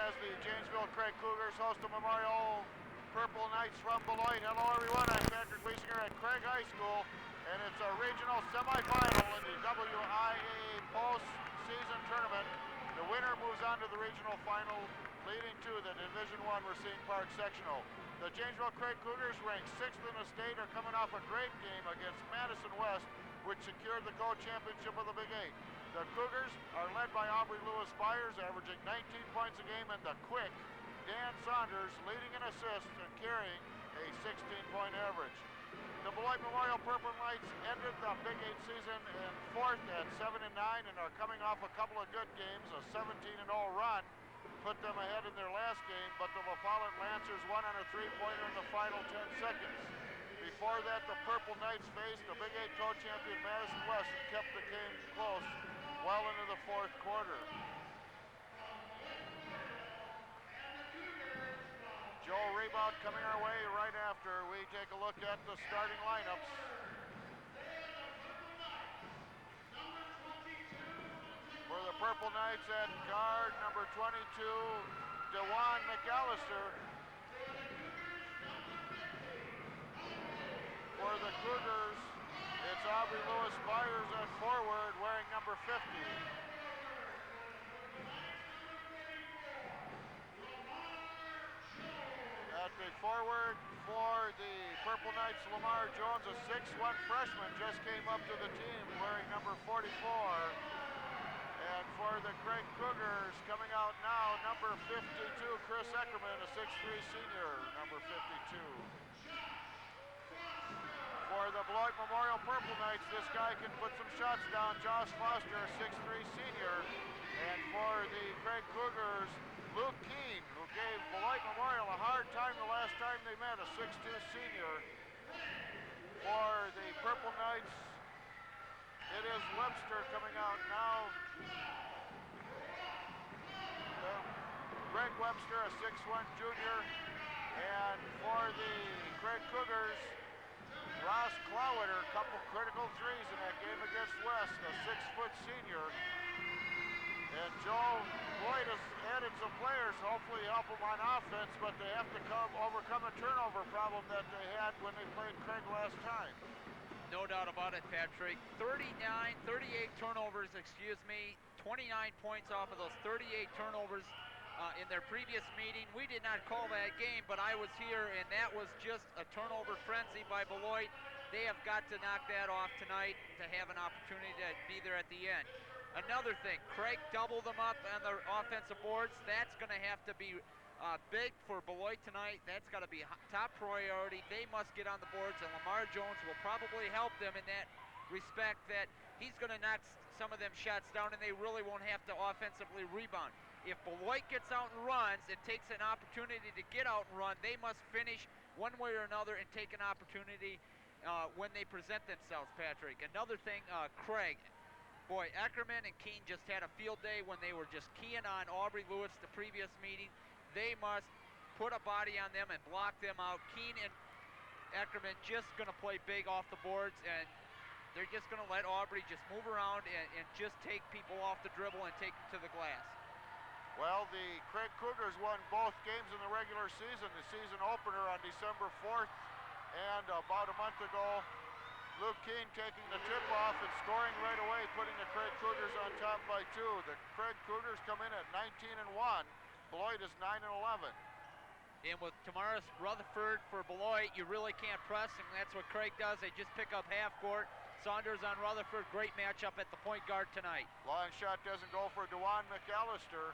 As the Janesville Craig Cougars host the Memorial Purple Knights from Beloit. Hello everyone, I'm Patrick Wiesinger at Craig High School, and it's a regional semifinal in the WIAA postseason tournament. The winner moves on to the regional final, leading to the Division I Racine Park sectional. The Janesville Craig Cougars, ranked 6th in the state, are coming off a great game against Madison West, which secured the co-championship of the Big Eight. The Cougars are led by Aubrey Lewis-Byers, averaging 19 points a game, and the quick Dan Saunders leading in assists and carrying a 16-point average. The Beloit Memorial Purple Knights ended the Big Eight season in 4th at 7-9 and are coming off a couple of good games. A 17-0 run put them ahead in their last game, but the La Follette Lancers won on a three-pointer in the final 10 seconds. Before that, the Purple Knights faced the Big Eight co-champion Madison West and kept the game close well into the fourth quarter. Joe rebound coming our way right after we take a look at the starting lineups. For the Purple Knights at guard, number 22, DeJuan McAllister. For the Cougars, it's Aubrey Lewis-Byers at forward, wearing number 50. At the forward for the Purple Knights, Lamar Jones, a 6'1" freshman, just came up to the team wearing number 44. And for the Craig Cougars, coming out now, number 52, Chris Eckerman, a 6'3" senior, number 52. For the Beloit Memorial Purple Knights, this guy can put some shots down, Josh Foster, a 6'3" senior. And for the Craig Cougars, Luke Kuehne, who gave Beloit Memorial a hard time the last time they met, a 6'2" senior. For the Purple Knights, it is Webster coming out now. Greg Webster, a 6'1" junior. And for the Craig Cougars, Ross Klawitter, a couple critical threes in that game against West, a 6-foot senior. And Joe Boyd has added some players to hopefully help them on offense, but they have to overcome a turnover problem that they had when they played Craig last time. No doubt about it, Patrick. 38 turnovers, 29 points off of those 38 turnovers in their previous meeting. We did not call that game, but I was here, and that was just a turnover frenzy by Beloit. They have got to knock that off tonight to have an opportunity to be there at the end. Another thing, Craig doubled them up on the offensive boards. That's going to have to be big for Beloit tonight. That's got to be top priority. They must get on the boards, and Lamar Jones will probably help them in that respect, that he's going to knock some of them shots down, and they really won't have to offensively rebound. If Beloit gets out and runs and takes an opportunity to get out and run, they must finish one way or another and take an opportunity when they present themselves, Patrick. Another thing, Craig, boy, Eckerman and Kuehne just had a field day when they were just keying on Aubrey Lewis the previous meeting. They must put a body on them and block them out. Kuehne and Eckerman just going to play big off the boards, and they're just going to let Aubrey just move around and just take people off the dribble and take them to the glass. Well, the Craig Cougars won both games in the regular season. The season opener on December 4th, and about a month ago, Luke Kuehne taking the tip off and scoring right away, putting the Craig Cougars on top by 2. The Craig Cougars come in at 19-1. Beloit is 9-11. And with Tamaris Rutherford for Beloit, you really can't press, and that's what Craig does. They just pick up half court. Saunders on Rutherford, great matchup at the point guard tonight. Long shot doesn't go for DeJuan McAllister.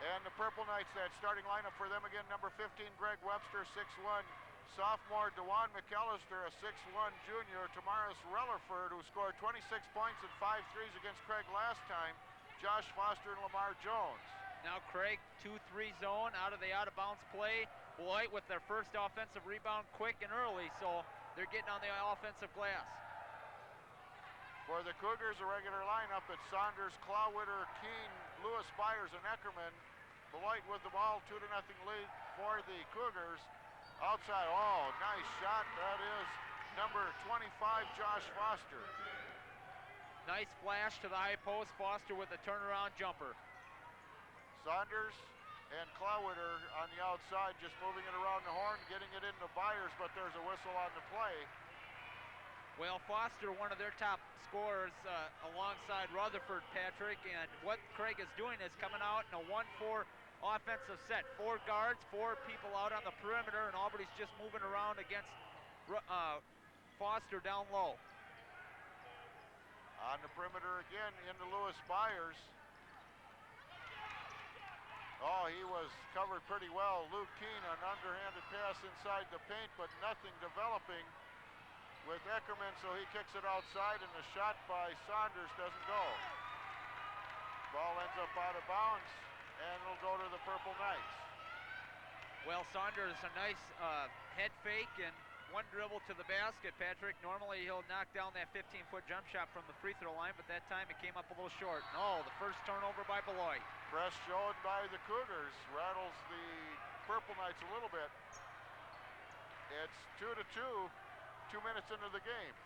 And the Purple Knights, that starting lineup for them again, number 15, Greg Webster, 6'1", sophomore DeJuan McAllister, a 6'1" junior, Tamaris Rutherford, who scored 26 points and 5 threes against Craig last time, Josh Foster and Lamar Jones. Now Craig, 2-3 zone out of bounds play. Beloit with their first offensive rebound quick and early, so they're getting on the offensive glass. For the Cougars, a regular lineup, it's Saunders, Klawitter, Kuehne, Lewis-Byers, and Eckerman. Beloit with the ball, 2-0 lead for the Cougars. Outside, oh, nice shot. That is number 25, Josh Foster. Nice flash to the high post. Foster with a turnaround jumper. Saunders and Klawitter on the outside, just moving it around the horn, getting it into Byers, but there's a whistle on the play. Well, Foster, one of their top scorers alongside Rutherford, Patrick, and what Craig is doing is coming out in a 1-4 offensive set. 4 guards, 4 people out on the perimeter, and Aubrey's just moving around against Foster down low. On the perimeter again into Lewis-Byers. Oh, he was covered pretty well. Luke Kuehne, an underhanded pass inside the paint, but nothing developing with Eckerman, so he kicks it outside, and the shot by Saunders doesn't go. Ball ends up out of bounds, and it'll go to the Purple Knights. Well, Saunders, a nice head fake and one dribble to the basket, Patrick. Normally he'll knock down that 15-foot jump shot from the free throw line, but that time it came up a little short. No, the first turnover by Beloit. Press showed by the Cougars, rattles the Purple Knights a little bit. It's 2-2, 2 minutes into the game.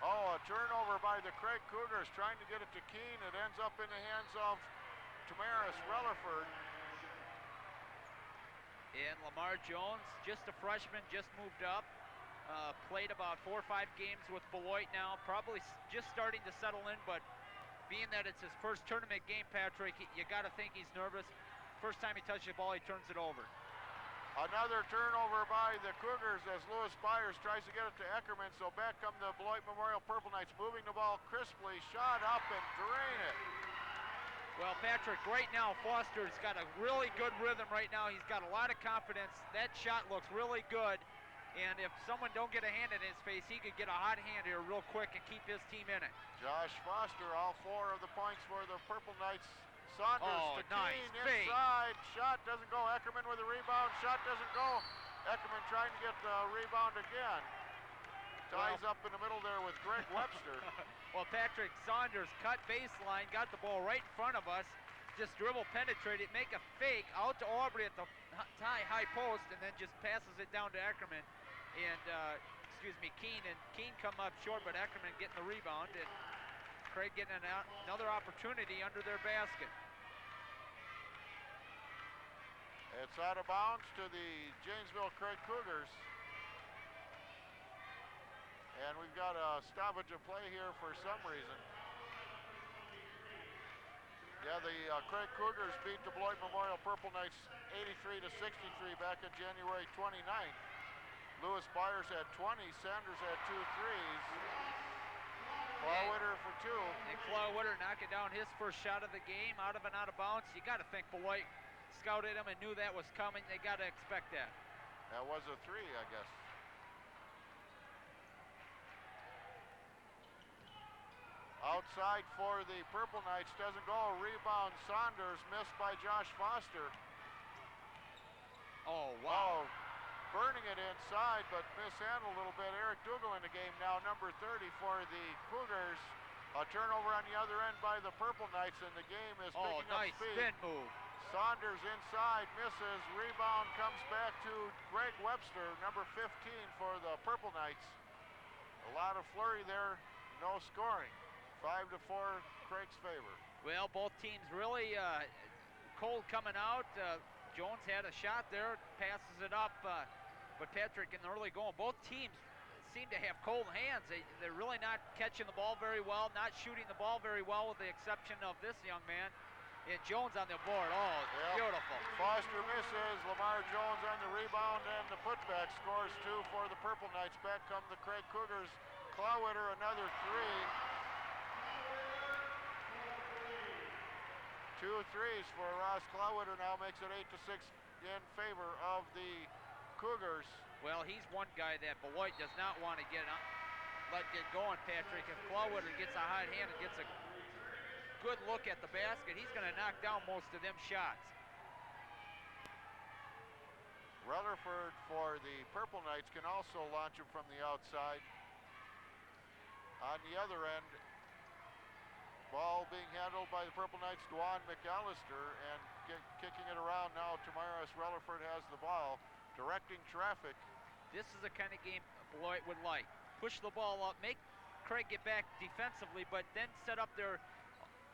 Oh, a turnover by the Craig Cougars, trying to get it to Kuehne. It ends up in the hands of Tamaris Rutherford. And Lamar Jones, just a freshman, just moved up. Played about 4 or 5 games with Beloit now, probably just starting to settle in, but being that it's his first tournament game, Patrick, you got to think he's nervous. First time he touches the ball, he turns it over. Another turnover by the Cougars as Lewis-Byers tries to get it to Eckerman, so back come the Beloit Memorial Purple Knights, moving the ball crisply, shot up and drain it. Well, Patrick, right now, Foster's got a really good rhythm right now. He's got a lot of confidence. That shot looks really good. And if someone don't get a hand in his face, he could get a hot hand here real quick and keep his team in it. Josh Foster, all 4 of the points for the Purple Knights. Saunders to nice Kuehne, inside, shot doesn't go. Eckerman with a rebound, shot doesn't go. Eckerman trying to get the rebound again. Ties up in the middle there with Greg Webster. Well, Patrick, Saunders cut baseline, got the ball right in front of us, just dribble penetrate it, make a fake out to Aubrey at the high post, and then just passes it down to Eckerman. And, Kuehne. And Kuehne come up short, but Eckerman getting the rebound, and Craig getting another opportunity under their basket. It's out of bounds to the Janesville Craig Cougars. And we've got a stoppage of play here for some reason. Yeah, the Craig Cougars beat the Beloit Memorial Purple Knights 83-63 back on January 29th. Lewis-Byers had 20, Saunders had 2 threes. Klawitter for 2. And Klawitter knocking down his first shot of the game, out of bounds. You got to think Beloit scouted him and knew that was coming. They got to expect that. That was a 3, I guess. Outside for the Purple Knights, doesn't go. Rebound, Saunders, missed by Josh Foster. Oh, wow. Oh, burning it inside, but mishandled a little bit. Eric Dougal in the game now, number 30 for the Cougars. A turnover on the other end by the Purple Knights, and the game is picking up nice speed. spin move. Saunders inside, misses. Rebound comes back to Greg Webster, number 15 for the Purple Knights. A lot of flurry there, no scoring. 5-4, Craig's favor. Well, both teams really cold coming out. Jones had a shot there, passes it up, but Patrick in the early going, both teams seem to have cold hands. They're really not catching the ball very well, not shooting the ball very well, with the exception of this young man. And Jones on the board. Oh, yep. Beautiful. Foster misses. Lamar Jones on the rebound and the putback, scores 2 for the Purple Knights. Back come the Craig Cougars. Klawitter another 3. 2 threes for Ross Klawitter now makes it 8-6 in favor of the Cougars. Well, he's one guy that Beloit does not want to let get going, Patrick. If Klawitter gets a hot hand and gets a good look at the basket, he's going to knock down most of them shots. Rutherford for the Purple Knights can also launch him from the outside. On the other end, ball being handled by the Purple Knights, Dwan McAllister, and kicking it around now. Tamaris Rutherford has the ball, directing traffic. This is the kind of game Beloit would like. Push the ball up, make Craig get back defensively, but then set up their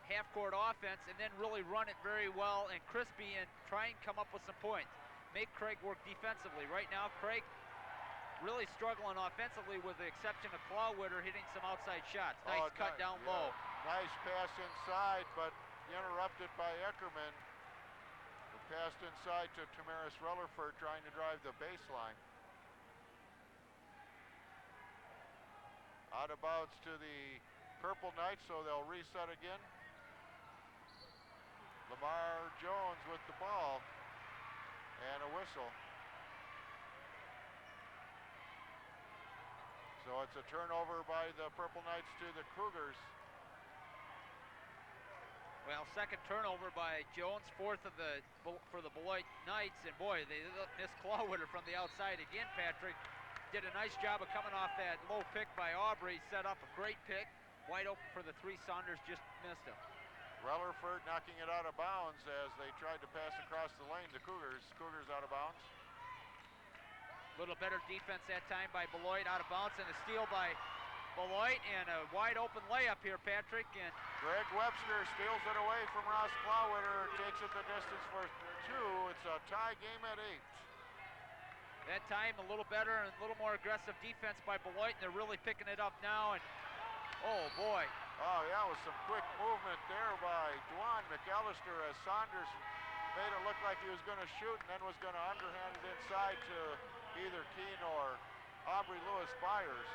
half-court offense and then really run it very well and crispy and try and come up with some points. Make Craig work defensively. Right now, Craig really struggling offensively with the exception of Klawitter hitting some outside shots. Nice cut down low. Nice pass inside, but interrupted by Eckerman. The pass inside to Tamaris Rutherford trying to drive the baseline. Out of bounds to the Purple Knights, so they'll reset again. Lamar Jones with the ball and a whistle. So it's a turnover by the Purple Knights to the Cougars. Well, second turnover by Jones, fourth of for the Beloit Knights, and boy, they missed Klawitter from the outside again. Patrick did a nice job of coming off that low pick by Aubrey, set up a great pick, wide open for the three. Saunders just missed him. Rutherford knocking it out of bounds as they tried to pass across the lane. The Cougars out of bounds. A little better defense that time by Beloit, out of bounds, and a steal by Beloit, and a wide open layup here, Patrick. And Greg Webster steals it away from Ross Klawitter, takes it the distance for two. It's a tie game at 8. That time a little better and a little more aggressive defense by Beloit, and they're really picking it up now. And oh boy. Oh yeah, with some quick movement there by Dwan McAllister as Saunders made it look like he was going to shoot and then was going to underhand it inside to either Kuehne or Aubrey Lewis-Byers.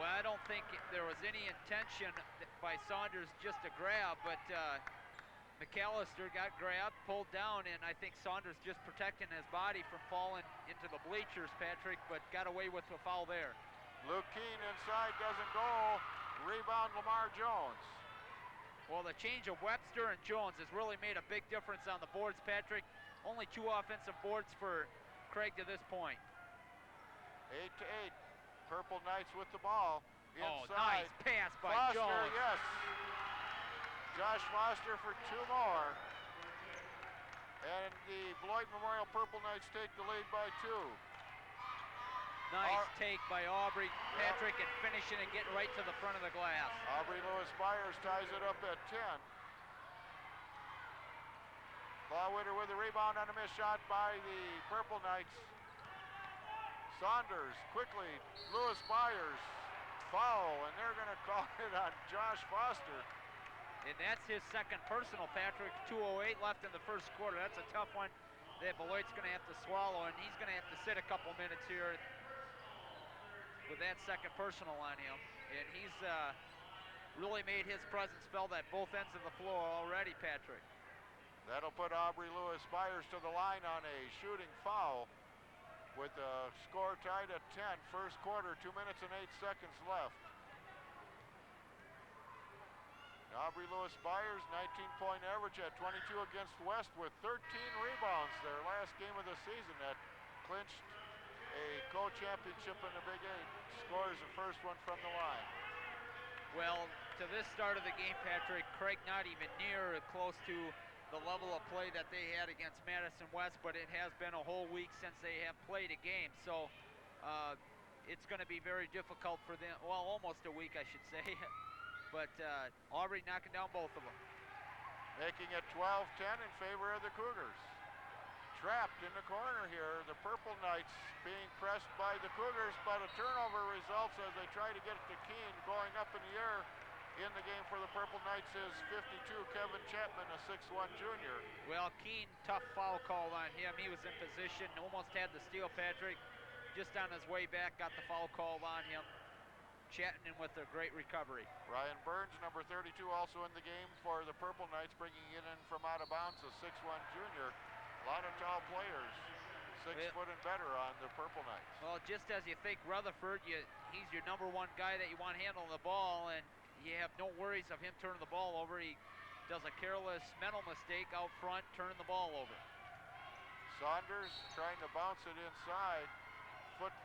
Well, I don't think there was any intention by Saunders just to grab, but McAllister got grabbed, pulled down, and I think Saunders just protecting his body from falling into the bleachers, Patrick, but got away with a foul there. Luke Kuehne inside, doesn't go. Rebound Lamar Jones. Well, the change of Webster and Jones has really made a big difference on the boards, Patrick. Only 2 offensive boards for Craig to this point. 8-8. Purple Knights with the ball. Inside. Oh, nice pass by Foster, Jones. Yes. Josh Foster for 2 more. And the Beloit Memorial Purple Knights take the lead by 2. Nice take by Aubrey, Patrick, and finishing and getting right to the front of the glass. Aubrey Lewis-Byers ties it up at 10. Klawitter with a rebound on a missed shot by the Purple Knights. Saunders quickly, Lewis-Byers, foul, and they're going to call it on Josh Foster. And that's his second personal, Patrick. 2:08 left in the first quarter. That's a tough one that Beloit's going to have to swallow, and he's going to have to sit a couple minutes here with that second personal on him. And he's really made his presence felt at both ends of the floor already, Patrick. That'll put Aubrey Lewis-Byers to the line on a shooting foul with the score tied at 10. First quarter, 2 minutes and 8 seconds left. Aubrey Lewis-Byers, 19-point average at 22 against West with 13 rebounds. Their last game of the season that clinched a co-championship in the Big 8. Scores the first one from the line. Well, to this start of the game, Patrick, Craig not even near close to the level of play that they had against Madison West, but it has been a whole week since they have played a game. So it's going to be very difficult for them. Well, almost a week, I should say. But Aubrey knocking down both of them. Making it 12-10 in favor of the Cougars. Trapped in the corner here, the Purple Knights being pressed by the Cougars, but a turnover results as they try to get it to Kuehne. Going up in the air in the game for the Purple Knights is 52, Kevin Chapman, a 6'1 junior. Well, Kuehne, tough foul call on him. He was in position, almost had the steal, Patrick. Just on his way back, got the foul called on him. Chapman with a great recovery. Ryan Burns, number 32, also in the game for the Purple Knights, bringing it in from out of bounds, a 6'1 junior. A lot of tall players, 6 foot and better on the Purple Knights. Well, just as you think Rutherford, he's your number 1 guy that you want handling the ball, and you have no worries of him turning the ball over. He does a careless mental mistake out front, turning the ball over. Saunders trying to bounce it inside. Foot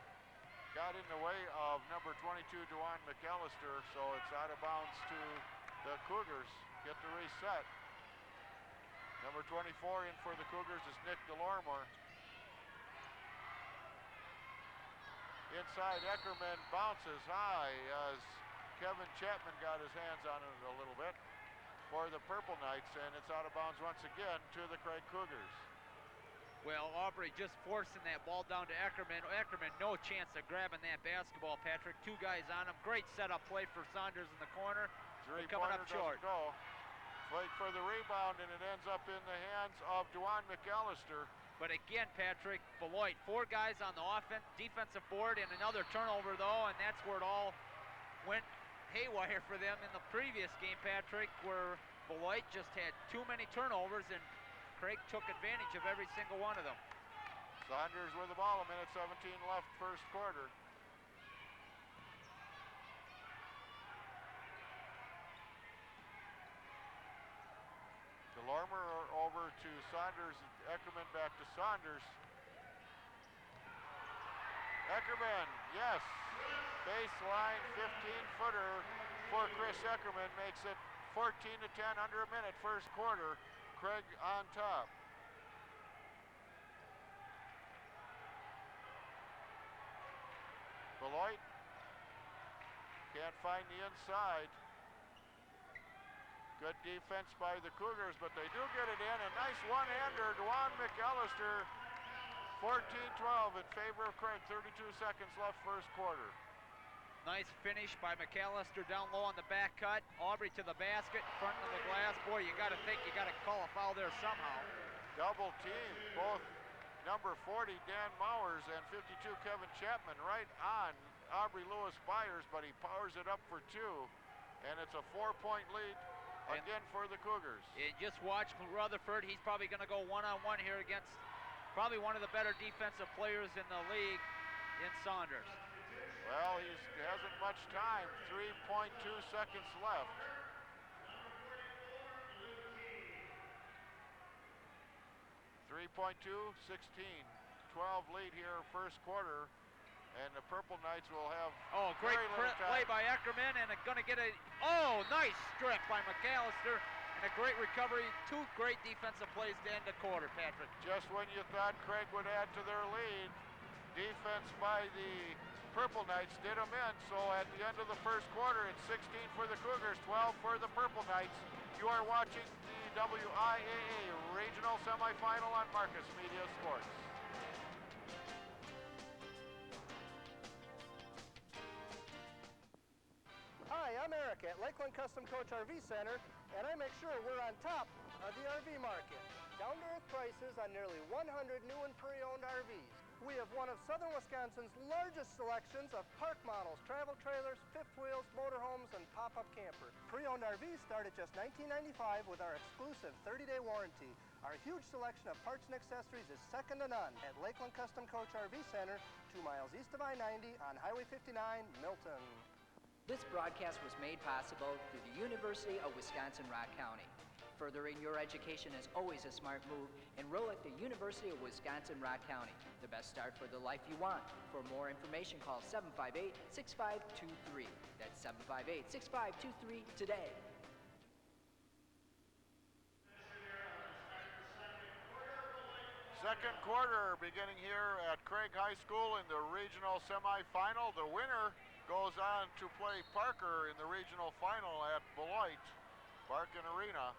got in the way of number 22, Dwan McAllister, so it's out of bounds to the Cougars. Get the reset. Number 24 in for the Cougars is Nick DeLormer. Inside, Eckerman bounces high as Kevin Chapman got his hands on it a little bit. for the Purple Knights, and it's out of bounds once again to the Craig Cougars. Well, Aubrey just forcing that ball down to Eckerman. Eckerman, no chance of grabbing that basketball, Patrick. 2 guys on him. Great setup play for Saunders in the corner. Coming up short. Go. Fight for the rebound, and it ends up in the hands of Duane McAllister. But again, Patrick, Beloit, 4 guys on the defensive board, and another turnover, though, and that's where it all went haywire for them in the previous game, Patrick, where Beloit just had too many turnovers, and Craig took advantage of every single one of them. Saunders with the ball, 1:17 left first quarter. DeLormer over to Saunders, Eckerman back to Saunders. Eckerman, yes, baseline 15-footer for Chris Eckerman, makes it 14-10, under a minute first quarter. Craig on top. Beloit can't find the inside. Good defense by the Cougars, but they do get it in. A nice one-hander, Duane McAllister, 14-12 in favor of Craig. 32 seconds left first quarter. Nice finish by McAllister down low on the back cut. Aubrey to the basket, front of the glass. Boy, you got to think you got to call a foul there somehow. Double team, both number 40 Dan Mowers and 52 Kevin Chapman right on Aubrey Lewis-Byers, but he powers it up for 2, and it's a 4-point lead again for the Cougars. And just watch Rutherford. He's probably going to go one-on-one here against probably one of the better defensive players in the league in Saunders. Well, he hasn't much time. 3.2 seconds left. .2, 16, 12 lead here first quarter, and the Purple Knights will have great play by Eckerman, and going to get a nice strip by McAllister, and a great recovery. 2 great defensive plays to end the quarter, Patrick. Just when you thought Craig would add to their lead, defense by the Purple Knights did them in. So at the end of the first quarter, it's 16 for the Cougars, 12 for the Purple Knights. You are watching the WIAA Regional Semifinal on Marcus Media Sports. Hi, I'm Eric at Lakeland Custom Coach RV Center, and I make sure we're on top of the RV market. Down-to-earth prices on nearly 100 new and pre-owned RVs. We have one of Southern Wisconsin's largest selections of park models, travel trailers, fifth wheels, motorhomes, and pop-up campers. Pre-owned RVs start at just $19.95 with our exclusive 30-day warranty. Our huge selection of parts and accessories is second to none at Lakeland Custom Coach RV Center, 2 miles east of I-90 on Highway 59, Milton. This broadcast was made possible through the University of Wisconsin-Rock County. Furthering your education is always a smart move. Enroll at the University of Wisconsin-Rock County. The best start for the life you want. For more information, call 758-6523. That's 758-6523 today. Second quarter beginning here at Craig High School in the regional semifinal. The winner goes on to play Parker in the regional final at Beloit Barkin Arena.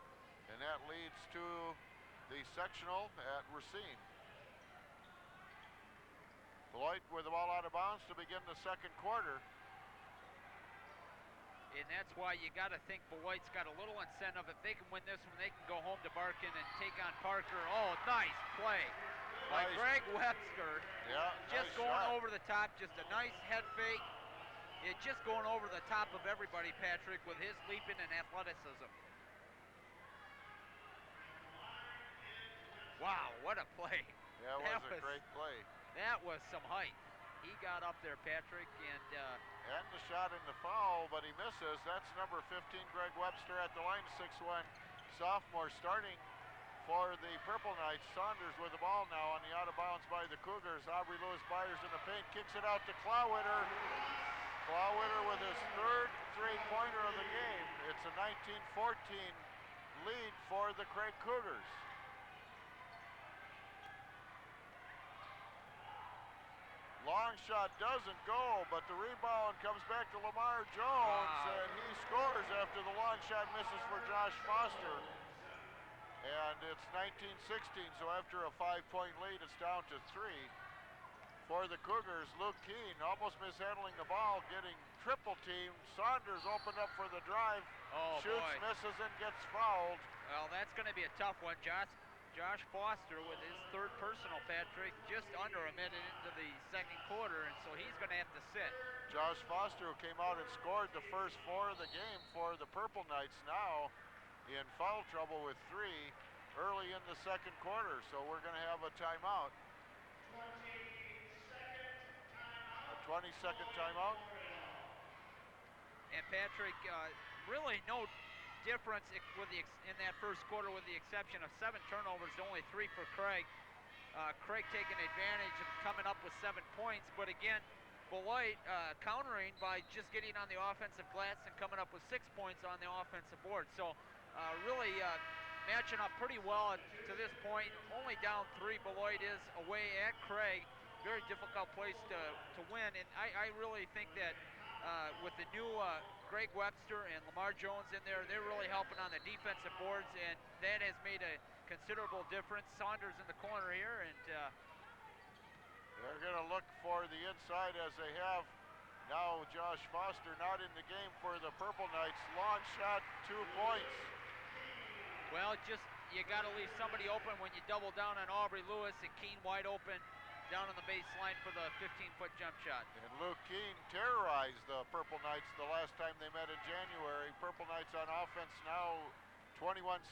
And that leads to the sectional at Racine. Beloit with the ball out of bounds to begin the second quarter. And that's why you got to think Beloit's got a little incentive. If they can win this one, they can go home to Barkin and take on Parker. Oh, nice play by Greg Webster. Yeah, just nice going shot. over the top, just a nice head fake. It's just going over the top of everybody, Patrick, with his leaping and athleticism. Wow, what a play. Yeah, that was a great play. That was some height. He got up there, Patrick, and the shot in the foul, but he misses. That's number 15, Greg Webster at the line, 6'1", sophomore, starting for the Purple Knights. Saunders with the ball now on the out of bounds by the Cougars. Aubrey Lewis-Byers in the paint, kicks it out to Klawitter. Klawitter with his third three-pointer of the game. It's a 19-14 lead for the Craig Cougars. Long shot doesn't go, but the rebound comes back to Lamar Jones, and he scores after the long shot misses for Josh Foster. And it's 19-16, so after a 5-point lead, it's down to 3. For the Cougars, Luke Kuehne almost mishandling the ball, getting triple teamed. Saunders opened up for the drive, shoots, misses, and gets fouled. Well, that's going to be a tough one. Josh Foster with his third personal, Patrick, just under a minute into the second quarter, and so he's going to have to sit. Josh Foster, who came out and scored the first 4 of the game for the Purple Knights, now in foul trouble with 3 early in the second quarter, so we're going to have a timeout. A 20-second timeout. And Patrick, really no difference in that first quarter, with the exception of 7 turnovers, only 3 for Craig. Craig taking advantage of coming up with 7 points, but again, Beloit countering by just getting on the offensive glass and coming up with 6 points on the offensive board. So really matching up pretty well to this point. Only down 3, Beloit is away at Craig. Very difficult place to win, and I really think that with the new Greg Webster and Lamar Jones in there, they're really helping on the defensive boards, and that has made a considerable difference. Saunders in the corner here, and they're going to look for the inside as they have now. Josh Foster not in the game for the Purple Knights. Long shot, 2 points. Well, just you got to leave somebody open when you double down on Aubrey Lewis, and Kuehne wide open down on the baseline for the 15-foot jump shot. And Luke Kuehne terrorized the Purple Knights the last time they met in January. Purple Knights on offense now 21-16,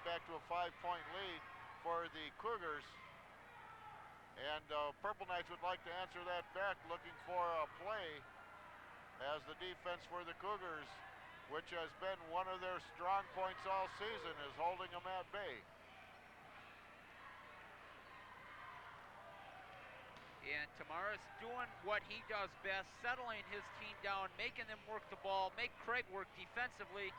back to a 5-point lead for the Cougars. And Purple Knights would like to answer that back, looking for a play as the defense for the Cougars, which has been one of their strong points all season, is holding them at bay. And Tamara's doing what he does best, settling his team down, making them work the ball, make Craig work defensively.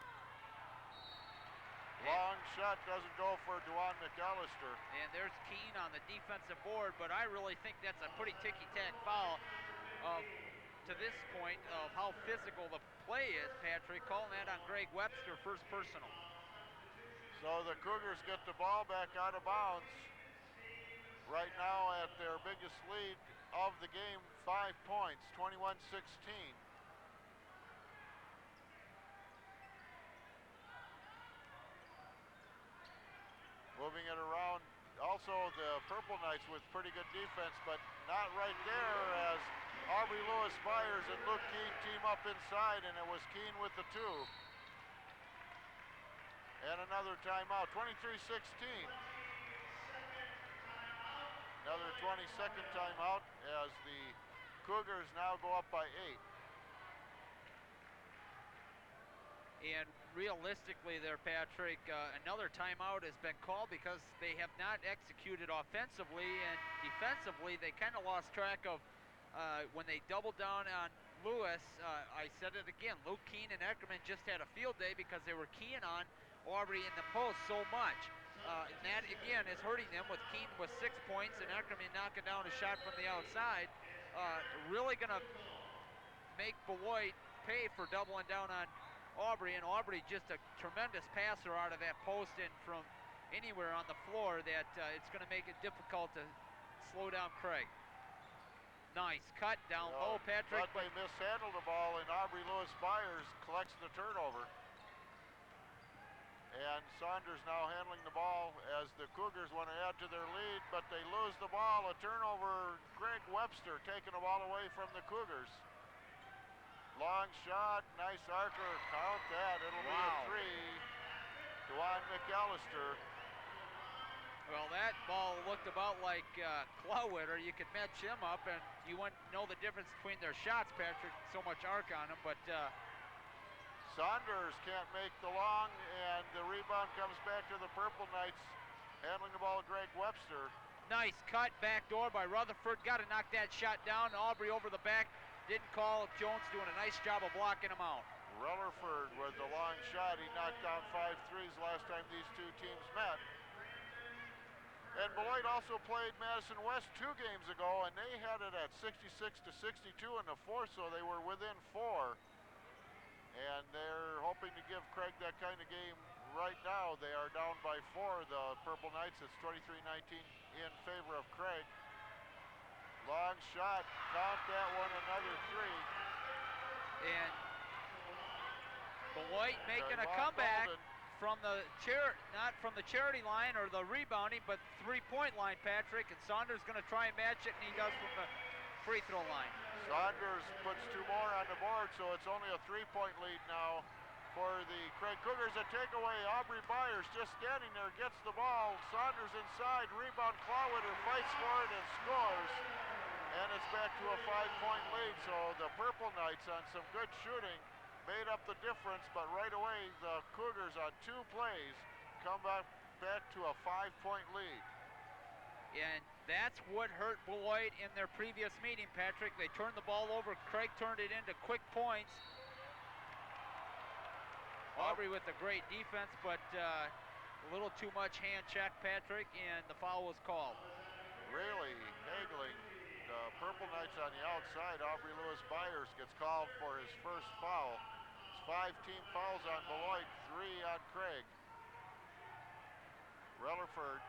Long shot doesn't go for Duane McAllister. And there's Kuehne on the defensive board, but I really think that's a pretty ticky-tack foul to this point of how physical the play is, Patrick. Calling that on Greg Webster, first personal. So the Cougars get the ball back out of bounds. Right now at their biggest lead of the game, 5 points, 21-16. Moving it around, also the Purple Knights with pretty good defense, but not right there as Aubrey Lewis-Byers and Luke Kuehne team up inside, and it was Kuehne with the 2. And another timeout, 23-16. Another 20-second timeout as the Cougars now go up by 8. And realistically there, Patrick, another timeout has been called because they have not executed offensively, and defensively they kind of lost track of when they doubled down on Lewis. I said it again, Luke Kuehne and Eckerman just had a field day because they were keying on Aubrey in the post so much. And that, again, is hurting them, with Kuehne with 6 points and Eckerman knocking down a shot from the outside. Really going to make Beloit pay for doubling down on Aubrey, and Aubrey just a tremendous passer out of that post and from anywhere on the floor that it's going to make it difficult to slow down Craig. Nice cut down low, Patrick. But they mishandled the ball, and Aubrey Lewis-Byers collects the turnover. And Saunders now handling the ball as the Cougars want to add to their lead, but they lose the ball. A turnover, Greg Webster taking the ball away from the Cougars. Long shot, nice archer, count that, it'll be a 3. Duane McAllister. Well, that ball looked about like Klawitter. You could match him up, and you wouldn't know the difference between their shots, Patrick. So much arc on them, but Saunders can't make the long, and the rebound comes back to the Purple Knights, handling the ball to Greg Webster. Nice cut, backdoor by Rutherford. Got to knock that shot down. Aubrey over the back. Didn't call. Jones doing a nice job of blocking him out. Rutherford with the long shot. He knocked down 5 threes last time these two teams met. And Beloit also played Madison West 2 games ago, and they had it at 66-62 in the fourth, so they were within 4. And they're hoping to give Craig that kind of game right now. They are down by 4, the Purple Knights. It's 23-19 in favor of Craig. Long shot, count that one, another 3. And Beloit making a comeback from the not from the charity line or the rebounding, but 3-point line, Patrick. And Saunders going to try and match it, and he does from the free throw line. Saunders puts 2 more on the board, so it's only a 3-point lead now for the Craig Cougars. A takeaway, Aubrey Byers just standing there, gets the ball. Saunders inside, rebound, Klawitter fights for it and scores. And it's back to a 5-point lead, so the Purple Knights on some good shooting made up the difference, but right away the Cougars on 2 plays come back to a 5-point lead. And that's what hurt Beloit in their previous meeting, Patrick. They turned the ball over. Craig turned it into quick points. Aubrey with a great defense, but a little too much hand check, Patrick, and the foul was called. Really haggling the Purple Knights on the outside. Aubrey Lewis-Byers gets called for his first foul. It's 5 team fouls on Beloit, 3 on Craig. Rellerford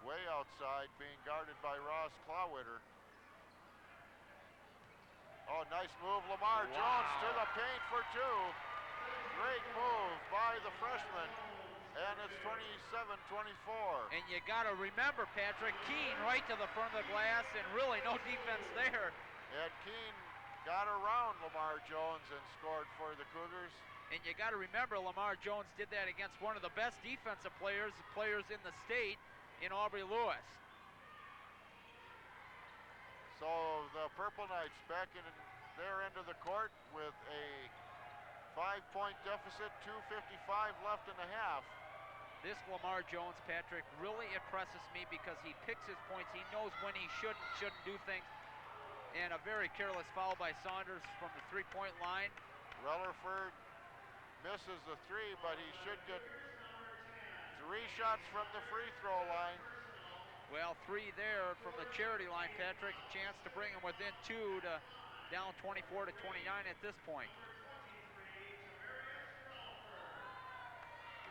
way outside, being guarded by Ross Klawitter. Oh, nice move, Lamar Jones to the paint for 2. Great move by the freshman, and it's 27-24. And you got to remember, Patrick, Kuehne right to the front of the glass, and really no defense there. And Kuehne got around Lamar Jones and scored for the Cougars. And you got to remember, Lamar Jones did that against one of the best defensive players in the state, in Aubrey Lewis. So the Purple Knights back in their end of the court with a 5-point deficit, 2:55 left in the half. This Lamar Jones, Patrick, really impresses me because he picks his points. He knows when he shouldn't do things. And a very careless foul by Saunders from the 3-point line. Rellerford misses the 3, but he should get 3 shots from the free throw line. Well, 3 there from the charity line, Patrick. A chance to bring him within 2 to down 24-29 at this point.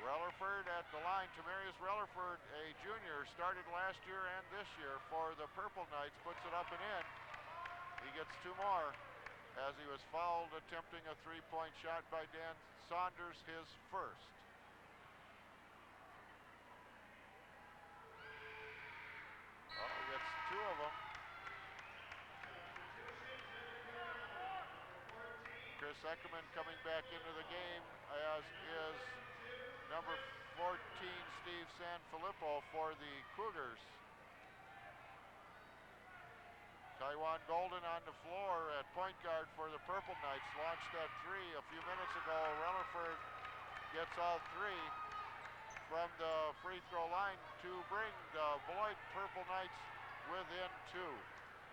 Rellerford at the line. Tamarius Rellerford, a junior, started last year and this year for the Purple Knights, puts it up and in. He gets 2 more as he was fouled attempting a 3-point shot by Dan Saunders, his first. He gets 2 of them. Chris Eckerman coming back into the game, as is number 14, Steve Sanfilippo for the Cougars. Taiwan Golden on the floor at point guard for the Purple Knights. Launched that 3 a few minutes ago. Rellerford gets all 3 from the free throw line to bring the Beloit Purple Knights within 2.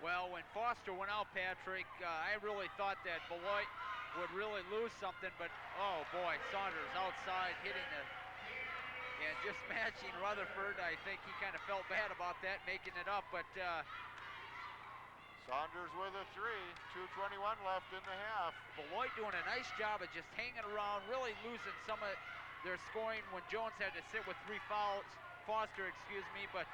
Well, when Foster went out, Patrick, I really thought that Beloit would really lose something, but oh boy, Saunders outside hitting and just matching Rutherford. I think he kind of felt bad about that, making it up, but Saunders with a 3, 2:21 left in the half. Beloit doing a nice job of just hanging around, really losing some of their scoring when Jones had to sit with 3 fouls. Foster, excuse me, but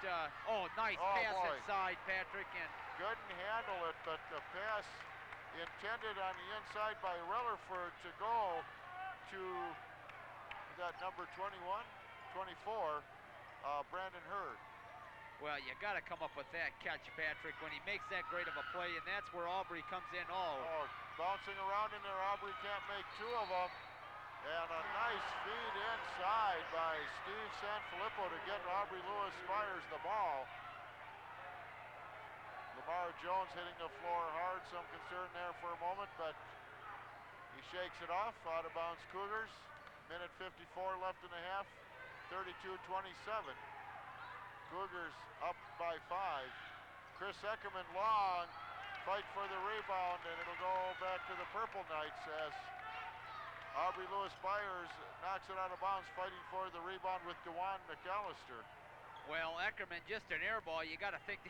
nice pass inside, Patrick, and couldn't handle it, but the pass intended on the inside by Rellerford to go to that number 21, 24, Brandon Hurd. Well, you got to come up with that catch, Patrick, when he makes that great of a play, and that's where Aubrey comes in. Bouncing around in there, Aubrey can't make 2 of them. And a nice feed inside by Steve Sanfilippo to get Aubrey Lewis-Byers the ball. Lamar Jones hitting the floor hard, some concern there for a moment, but he shakes it off. Out of bounds Cougars. Minute 54 left in the half, 32-27. Cougars up by 5. Chris Eckerman long, fight for the rebound, and it'll go back to the Purple Knights as Aubrey Lewis-Byers knocks it out of bounds, fighting for the rebound with DeJuan McAllister. Well, Eckerman, just an air ball. You got to think